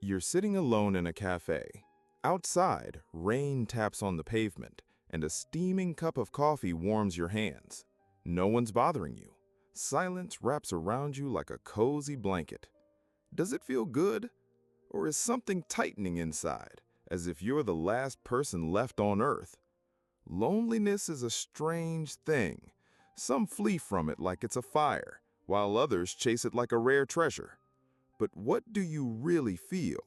You're sitting alone in a cafe. Outside, rain taps on the pavement, and a steaming cup of coffee warms your hands. No one's bothering you. Silence wraps around you like a cozy blanket. Does it feel good? Or is something tightening inside, as if you're the last person left on Earth? Loneliness is a strange thing. Some flee from it like it's a fire, while others chase it like a rare treasure. But what do you really feel?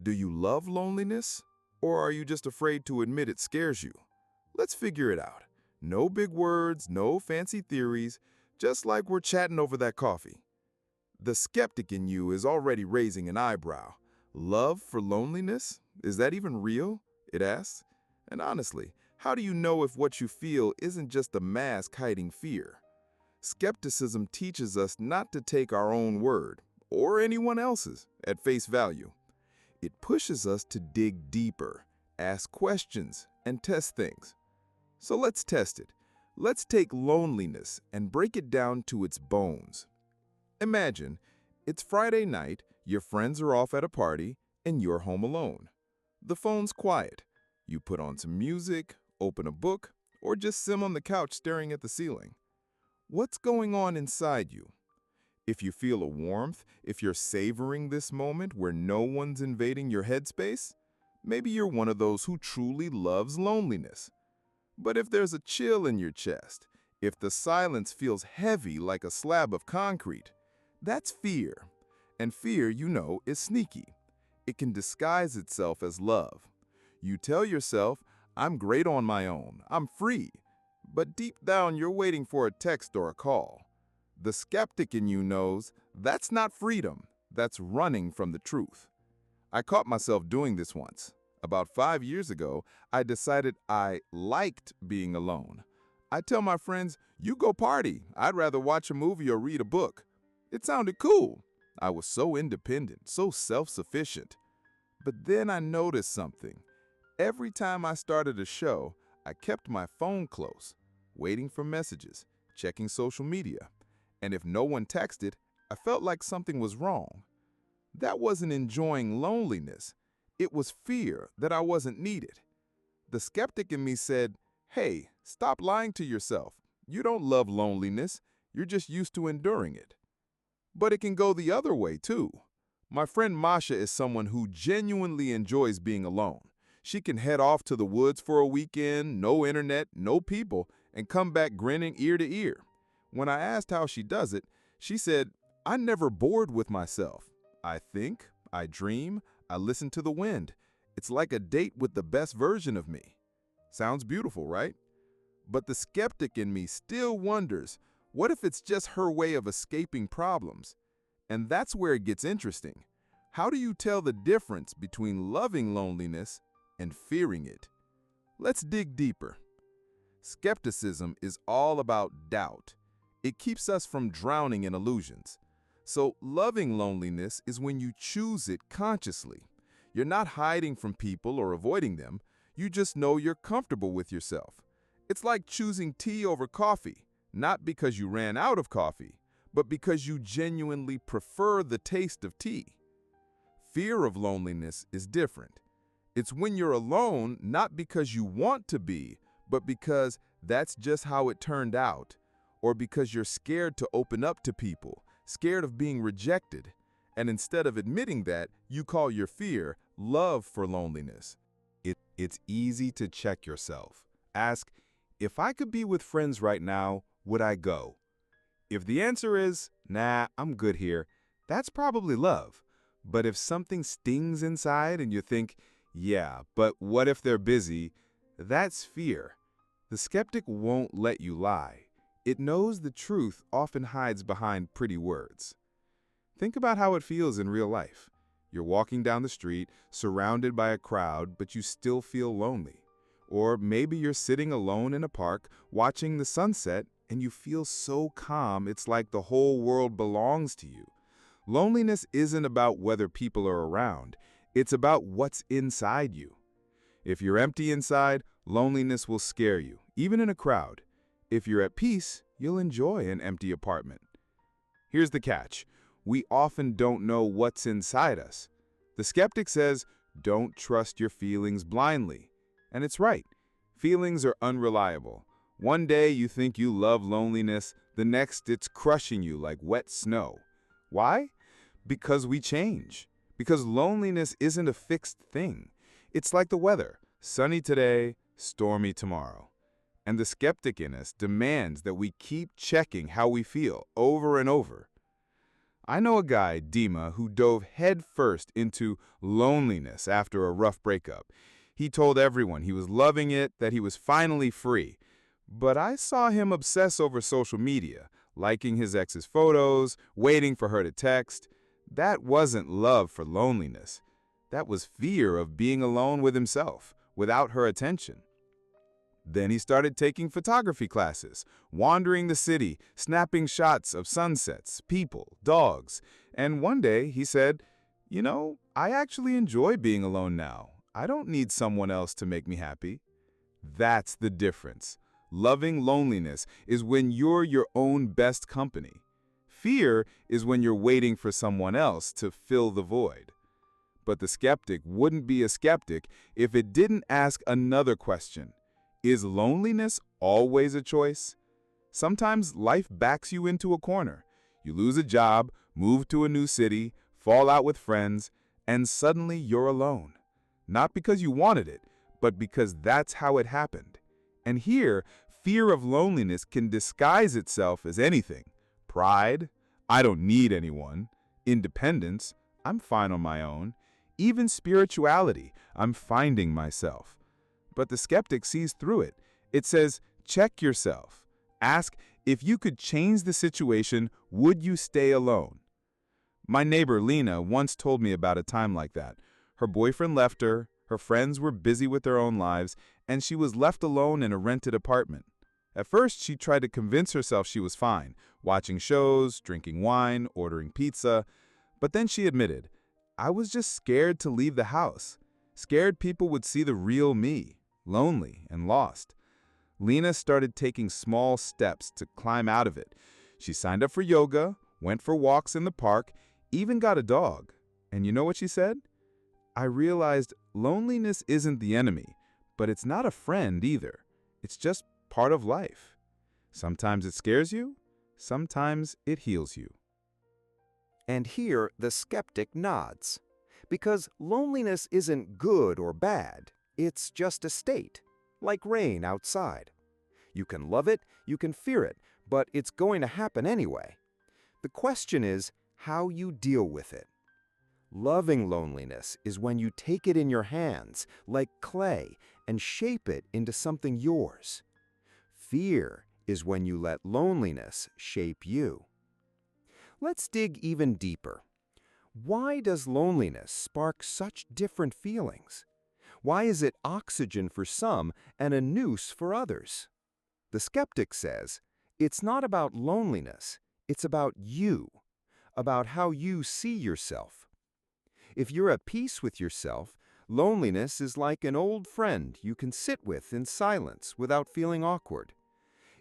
Do you love loneliness? Or are you just afraid to admit it scares you? Let's figure it out. No big words, no fancy theories, just like we're chatting over that coffee. The skeptic in you is already raising an eyebrow. Love for loneliness? Is that even real? It asks. And honestly, how do you know if what you feel isn't just a mask hiding fear? Skepticism teaches us not to take our own word, or anyone else's, at face value. It pushes us to dig deeper, ask questions, and test things. So let's test it. Let's take loneliness and break it down to its bones. Imagine, it's Friday night, your friends are off at a party, and you're home alone. The phone's quiet. You put on some music, open a book, or just sit on the couch staring at the ceiling. What's going on inside you? If you feel a warmth, if you're savoring this moment where no one's invading your headspace, maybe you're one of those who truly loves loneliness. But if there's a chill in your chest, if the silence feels heavy like a slab of concrete, that's fear. And fear, you know, is sneaky. It can disguise itself as love. You tell yourself, I'm great on my own, I'm free. But deep down, you're waiting for a text or a call. The skeptic in you knows that's not freedom, that's running from the truth. I caught myself doing this once. About 5 years ago, I decided I liked being alone. I tell my friends, you go party, I'd rather watch a movie or read a book. It sounded cool. I was so independent, so self-sufficient. But then I noticed something. Every time I started a show, I kept my phone close, waiting for messages, checking social media. And if no one texted, I felt like something was wrong. That wasn't enjoying loneliness. It was fear that I wasn't needed. The skeptic in me said, hey, stop lying to yourself. You don't love loneliness. You're just used to enduring it. But it can go the other way, too. My friend Masha is someone who genuinely enjoys being alone. She can head off to the woods for a weekend, no internet, no people, and come back grinning ear to ear. When I asked how she does it, she said, I never bored with myself. I think, I dream, I listen to the wind. It's like a date with the best version of me. Sounds beautiful, right? But the skeptic in me still wonders, what if it's just her way of escaping problems? And that's where it gets interesting. How do you tell the difference between loving loneliness and fearing it? Let's dig deeper. Skepticism is all about doubt. It keeps us from drowning in illusions. So loving loneliness is when you choose it consciously. You're not hiding from people or avoiding them. You just know you're comfortable with yourself. It's like choosing tea over coffee, not because you ran out of coffee, but because you genuinely prefer the taste of tea. Fear of loneliness is different. It's when you're alone, not because you want to be, but because that's just how it turned out. Or because you're scared to open up to people, scared of being rejected. And instead of admitting that, you call your fear love for loneliness. It's easy to check yourself. Ask, if I could be with friends right now, would I go? If the answer is, nah, I'm good here, that's probably love. But if something stings inside and you think, yeah, but what if they're busy? That's fear. The skeptic won't let you lie. It knows the truth often hides behind pretty words. Think about how it feels in real life. You're walking down the street, surrounded by a crowd, but you still feel lonely. Or maybe you're sitting alone in a park, watching the sunset, and you feel so calm it's like the whole world belongs to you. Loneliness isn't about whether people are around. It's about what's inside you. If you're empty inside, loneliness will scare you, even in a crowd. If you're at peace, you'll enjoy an empty apartment. Here's the catch. We often don't know what's inside us. The skeptic says, don't trust your feelings blindly. And it's right. Feelings are unreliable. One day you think you love loneliness, the next it's crushing you like wet snow. Why? Because we change. Because loneliness isn't a fixed thing. It's like the weather, sunny today, stormy tomorrow. And the skeptic in us demands that we keep checking how we feel over and over. I know a guy, Dima, who dove headfirst into loneliness after a rough breakup. He told everyone he was loving it, that he was finally free. But I saw him obsess over social media, liking his ex's photos, waiting for her to text. That wasn't love for loneliness. That was fear of being alone with himself, without her attention. Then he started taking photography classes, wandering the city, snapping shots of sunsets, people, dogs. And one day he said, I actually enjoy being alone now. I don't need someone else to make me happy. That's the difference. Loving loneliness is when you're your own best company. Fear is when you're waiting for someone else to fill the void. But the skeptic wouldn't be a skeptic if it didn't ask another question. Is loneliness always a choice? Sometimes life backs you into a corner. You lose a job, move to a new city, fall out with friends, and suddenly you're alone. Not because you wanted it, but because that's how it happened. And here, fear of loneliness can disguise itself as anything. Pride, I don't need anyone. Independence, I'm fine on my own. Even spirituality, I'm finding myself. But the skeptic sees through it. It says, check yourself. Ask, if you could change the situation, would you stay alone? My neighbor Lena once told me about a time like that. Her boyfriend left her, her friends were busy with their own lives, and she was left alone in a rented apartment. At first, she tried to convince herself she was fine, watching shows, drinking wine, ordering pizza. But then she admitted, I was just scared to leave the house. Scared people would see the real me, lonely and lost. Lena started taking small steps to climb out of it. She signed up for yoga, went for walks in the park, even got a dog. And you know what she said? I realized loneliness isn't the enemy, but it's not a friend either. It's just part of life. Sometimes it scares you, sometimes it heals you. And here the skeptic nods. Because loneliness isn't good or bad, it's just a state, like rain outside. You can love it, you can fear it, but it's going to happen anyway. The question is how you deal with it. Loving loneliness is when you take it in your hands, like clay, and shape it into something yours. Fear is when you let loneliness shape you. Let's dig even deeper. Why does loneliness spark such different feelings? Why is it oxygen for some and a noose for others? The skeptic says, it's not about loneliness, it's about you, about how you see yourself. If you're at peace with yourself, loneliness is like an old friend you can sit with in silence without feeling awkward.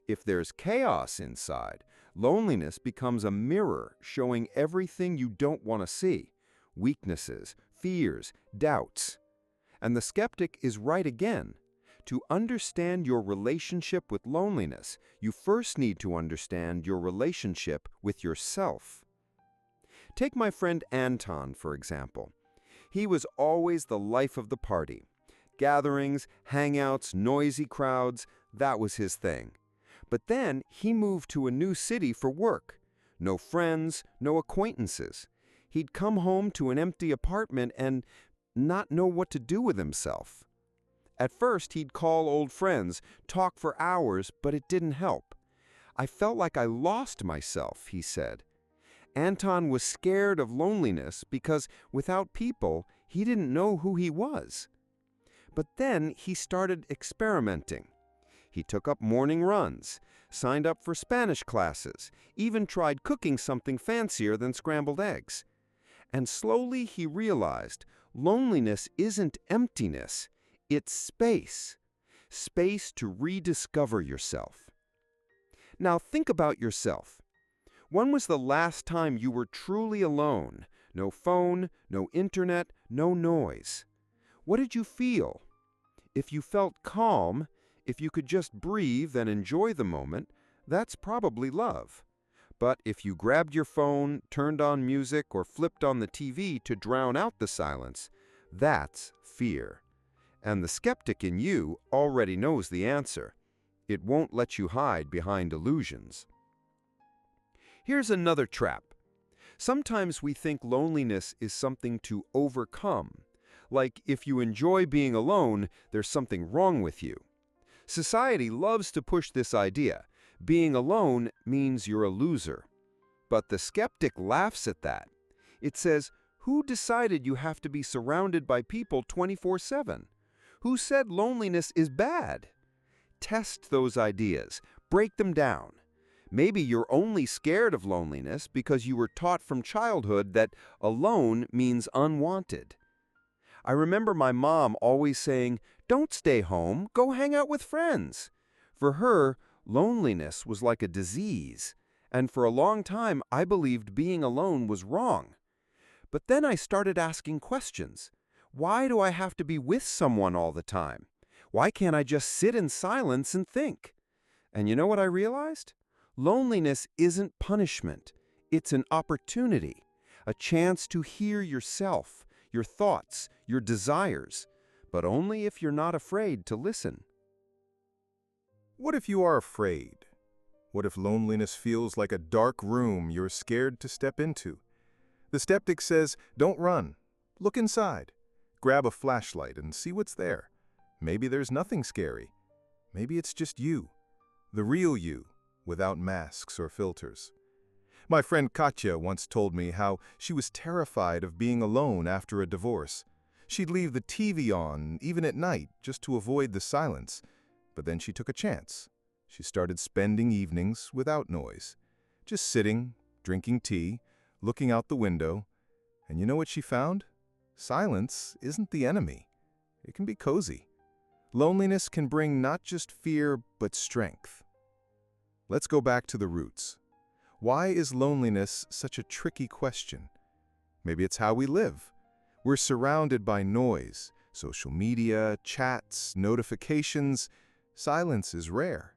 If there's chaos inside, loneliness becomes a mirror showing everything you don't want to see, weaknesses, fears, doubts. And the skeptic is right again. To understand your relationship with loneliness, you first need to understand your relationship with yourself. Take my friend Anton, for example. He was always the life of the party. Gatherings, hangouts, noisy crowds, that was his thing. But then he moved to a new city for work. No friends, no acquaintances. He'd come home to an empty apartment and not know what to do with himself. At first, he'd call old friends, talk for hours, but it didn't help. I felt like I lost myself, he said. Anton was scared of loneliness because without people, he didn't know who he was. But then he started experimenting. He took up morning runs, signed up for Spanish classes, even tried cooking something fancier than scrambled eggs. And slowly he realized loneliness isn't emptiness, it's space. Space to rediscover yourself. Now think about yourself. When was the last time you were truly alone, No phone, no internet, no noise. What did you feel? If you felt calm, if you could just breathe and enjoy the moment, that's probably love. But if you grabbed your phone, turned on music, or flipped on the TV to drown out the silence, that's fear. And the skeptic in you already knows the answer. It won't let you hide behind illusions. Here's another trap. Sometimes we think loneliness is something to overcome. Like if you enjoy being alone, there's something wrong with you. Society loves to push this idea. Being alone means you're a loser. But the skeptic laughs at that. It says, who decided you have to be surrounded by people 24/7? Who said loneliness is bad? Test those ideas. Break them down. Maybe you're only scared of loneliness because you were taught from childhood that alone means unwanted. I remember my mom always saying, "Don't stay home, go hang out with friends." For her, loneliness was like a disease, and for a long time I believed being alone was wrong. But then I started asking questions. Why do I have to be with someone all the time? Why can't I just sit in silence and think? And you know what I realized? Loneliness isn't punishment. It's an opportunity, a chance to hear yourself, your thoughts, your desires, but only if you're not afraid to listen. What if you are afraid? What if loneliness feels like a dark room you're scared to step into? The skeptic says, don't run. Look inside. Grab a flashlight and see what's there. Maybe there's nothing scary. Maybe it's just you, the real you, without masks or filters. My friend Katya once told me how she was terrified of being alone after a divorce. She'd leave the TV on, even at night, just to avoid the silence. But then she took a chance. She started spending evenings without noise, just sitting, drinking tea, looking out the window. And you know what she found? Silence isn't the enemy. It can be cozy. Loneliness can bring not just fear, but strength. Let's go back to the roots. Why is loneliness such a tricky question? Maybe it's how we live. We're surrounded by noise, social media, chats, notifications. Silence is rare.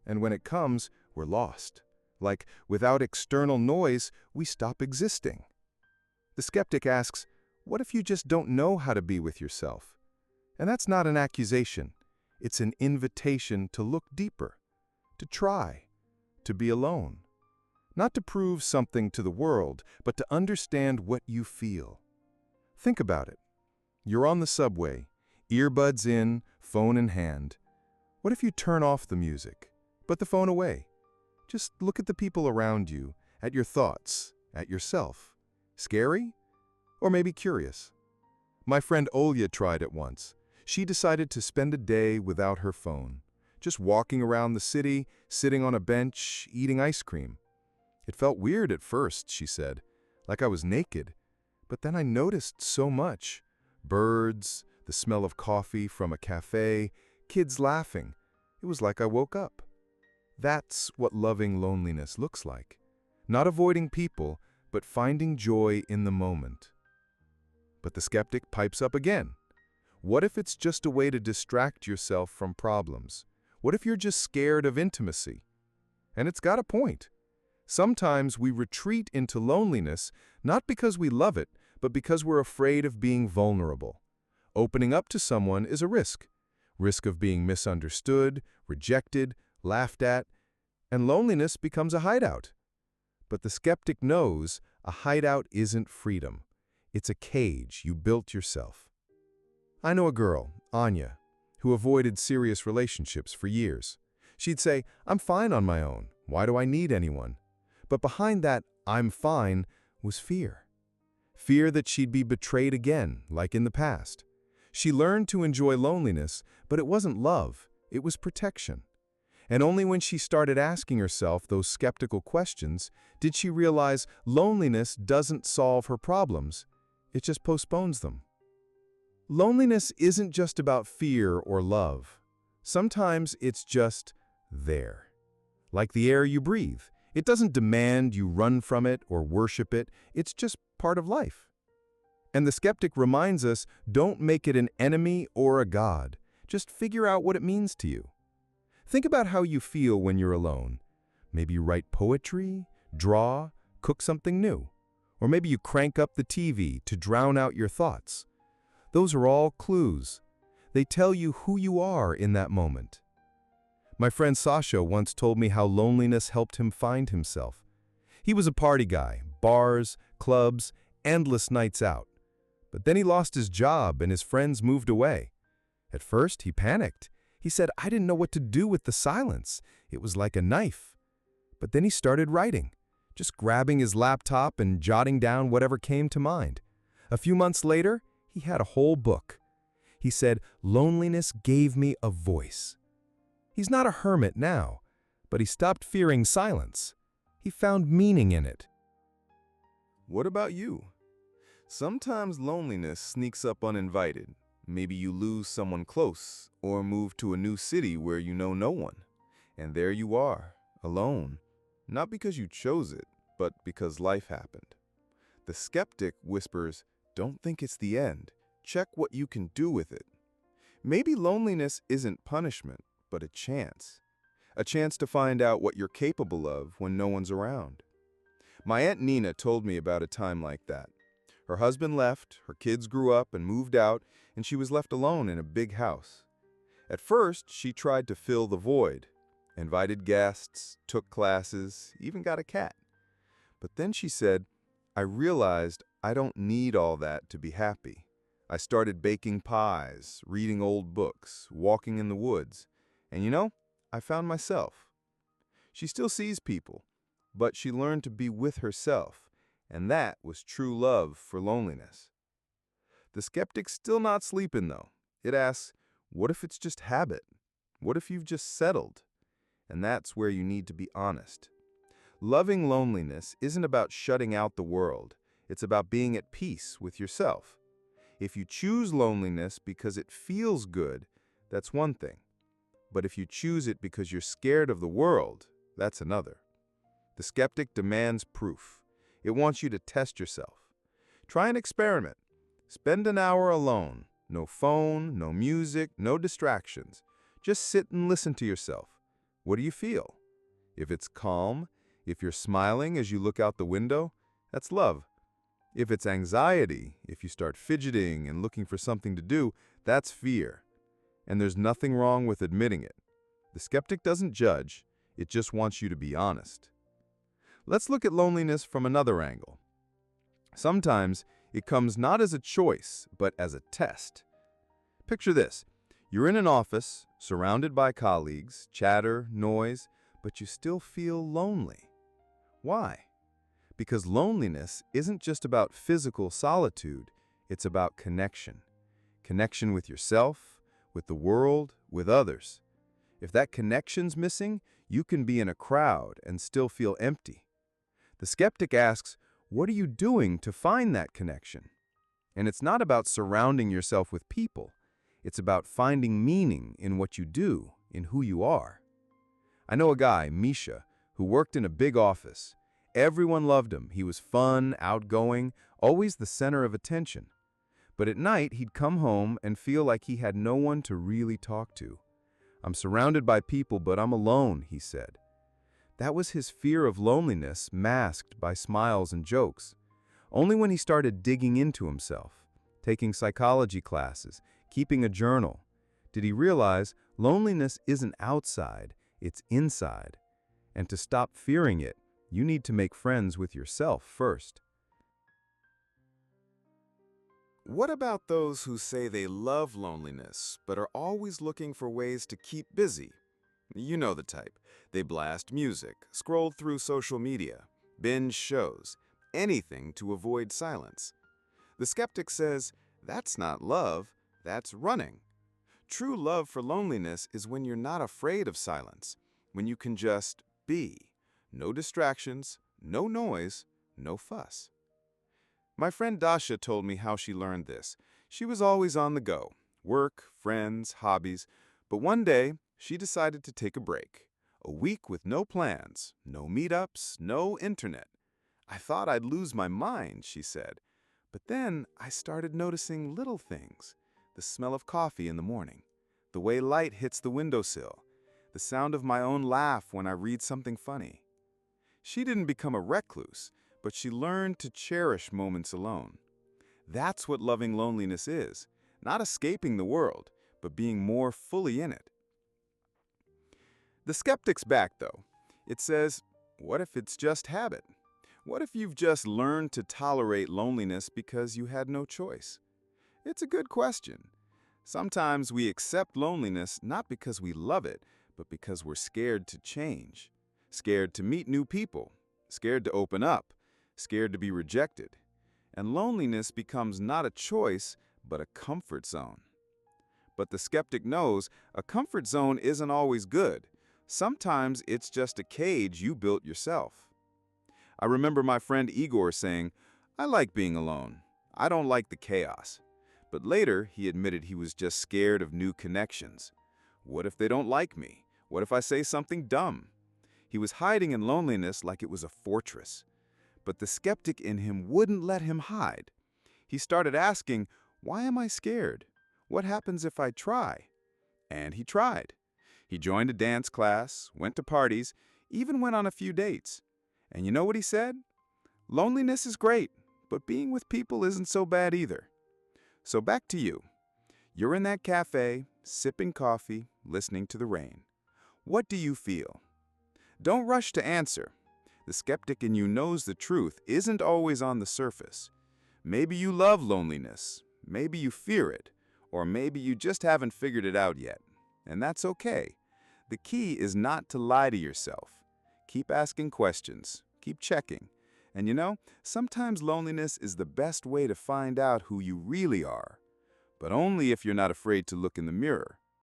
And when it comes, we're lost. Like, without external noise, we stop existing. The skeptic asks, what if you just don't know how to be with yourself? And that's not an accusation. It's an invitation to look deeper, to try, to be alone. Not to prove something to the world, but to understand what you feel. Think about it. You're on the subway, earbuds in, phone in hand. What if you turn off the music, put the phone away? Just look at the people around you, at your thoughts, at yourself. Scary? Or maybe curious? My friend Olya tried it once. She decided to spend a day without her phone, just walking around the city, sitting on a bench, eating ice cream. It felt weird at first, she said, like I was naked. But then I noticed so much. Birds, the smell of coffee from a cafe, kids laughing. It was like I woke up. That's what loving loneliness looks like. Not avoiding people, but finding joy in the moment. But the skeptic pipes up again. What if it's just a way to distract yourself from problems? What if you're just scared of intimacy? And it's got a point. Sometimes we retreat into loneliness not because we love it, but because we're afraid of being vulnerable. Opening up to someone is a risk. Risk of being misunderstood, rejected, laughed at, and loneliness becomes a hideout. But the skeptic knows a hideout isn't freedom. It's a cage you built yourself. I know a girl, Anya, who avoided serious relationships for years. She'd say, I'm fine on my own. Why do I need anyone? But behind that, I'm fine, was fear. Fear that she'd be betrayed again, like in the past. She learned to enjoy loneliness, but it wasn't love, it was protection. And only when she started asking herself those skeptical questions did she realize loneliness doesn't solve her problems, it just postpones them. Loneliness isn't just about fear or love. Sometimes it's just there. Like the air you breathe. It doesn't demand you run from it or worship it. It's just part of life. And the skeptic reminds us, don't make it an enemy or a god. Just figure out what it means to you. Think about how you feel when you're alone. Maybe you write poetry, draw, cook something new. Or maybe you crank up the TV to drown out your thoughts. Those are all clues. They tell you who you are in that moment. My friend Sasha once told me how loneliness helped him find himself. He was a party guy, bars, clubs, endless nights out. But then he lost his job and his friends moved away. At first, he panicked. He said, "I didn't know what to do with the silence. It was like a knife." But then he started writing, just grabbing his laptop and jotting down whatever came to mind. A few months later, he had a whole book. He said, "Loneliness gave me a voice." He's not a hermit now, but he stopped fearing silence. He found meaning in it. What about you? Sometimes loneliness sneaks up uninvited. Maybe you lose someone close or move to a new city where you know no one. And there you are, alone. Not because you chose it, but because life happened. The skeptic whispers, "Don't think it's the end. Check what you can do with it." Maybe loneliness isn't punishment, but a chance. A chance to find out what you're capable of when no one's around. My Aunt Nina told me about a time like that. Her husband left, her kids grew up and moved out, and she was left alone in a big house. At first, she tried to fill the void, invited guests, took classes, even got a cat. But then she said, "I realized I don't need all that to be happy. I started baking pies, reading old books, walking in the woods, and I found myself." She still sees people, but she learned to be with herself, and that was true love for loneliness. The skeptic's still not sleeping, though. It asks, what if it's just habit? What if you've just settled? And that's where you need to be honest. Loving loneliness isn't about shutting out the world. It's about being at peace with yourself. If you choose loneliness because it feels good, that's one thing. But if you choose it because you're scared of the world, that's another. The skeptic demands proof. It wants you to test yourself. Try an experiment. Spend an hour alone. No phone, no music, no distractions. Just sit and listen to yourself. What do you feel? If it's calm, if you're smiling as you look out the window, that's love. If it's anxiety, if you start fidgeting and looking for something to do, that's fear. And there's nothing wrong with admitting it. The skeptic doesn't judge, it just wants you to be honest. Let's look at loneliness from another angle. Sometimes it comes not as a choice, but as a test. Picture this. You're in an office, surrounded by colleagues, chatter, noise, but you still feel lonely. Why? Because loneliness isn't just about physical solitude, it's about connection. Connection with yourself, with the world, with others. If that connection's missing, you can be in a crowd and still feel empty. The skeptic asks, what are you doing to find that connection? And it's not about surrounding yourself with people. It's about finding meaning in what you do, in who you are. I know a guy, Misha, who worked in a big office. Everyone loved him. He was fun, outgoing, always the center of attention. But at night, he'd come home and feel like he had no one to really talk to. "I'm surrounded by people, but I'm alone," he said. That was his fear of loneliness masked by smiles and jokes. Only when he started digging into himself, taking psychology classes, keeping a journal, did he realize loneliness isn't outside, it's inside. And to stop fearing it, you need to make friends with yourself first. What about those who say they love loneliness, but are always looking for ways to keep busy? You know the type. They blast music, scroll through social media, binge shows, anything to avoid silence. The skeptic says, that's not love, that's running. True love for loneliness is when you're not afraid of silence, when you can just be. No distractions, no noise, no fuss. My friend Dasha told me how she learned this. She was always on the go, work, friends, hobbies, but one day she decided to take a break. A week with no plans, no meetups, no internet. I thought I'd lose my mind, she said. But then I started noticing little things. The smell of coffee in the morning, the way light hits the windowsill, the sound of my own laugh when I read something funny. She didn't become a recluse, but she learned to cherish moments alone. That's what loving loneliness is, not escaping the world, but being more fully in it. The skeptic's back, though. It says, what if it's just habit? What if you've just learned to tolerate loneliness because you had no choice? It's a good question. Sometimes we accept loneliness not because we love it, but because we're scared to change, scared to meet new people, scared to open up, scared to be rejected. And loneliness becomes not a choice, but a comfort zone. But the skeptic knows a comfort zone isn't always good. Sometimes it's just a cage you built yourself. I remember my friend Igor saying, I like being alone. I don't like the chaos. But later, he admitted he was just scared of new connections. What if they don't like me? What if I say something dumb? He was hiding in loneliness like it was a fortress. But the skeptic in him wouldn't let him hide. He started asking, why am I scared? What happens if I try? And he tried. He joined a dance class, went to parties, even went on a few dates. And you know what he said? Loneliness is great, but being with people isn't so bad either. So back to you. You're in that cafe, sipping coffee, listening to the rain. What do you feel? Don't rush to answer. The skeptic in you knows the truth isn't always on the surface. Maybe you love loneliness, maybe you fear it, or maybe you just haven't figured it out yet. And that's okay. The key is not to lie to yourself. Keep asking questions, keep checking. And you know, sometimes loneliness is the best way to find out who you really are. But only if you're not afraid to look in the mirror.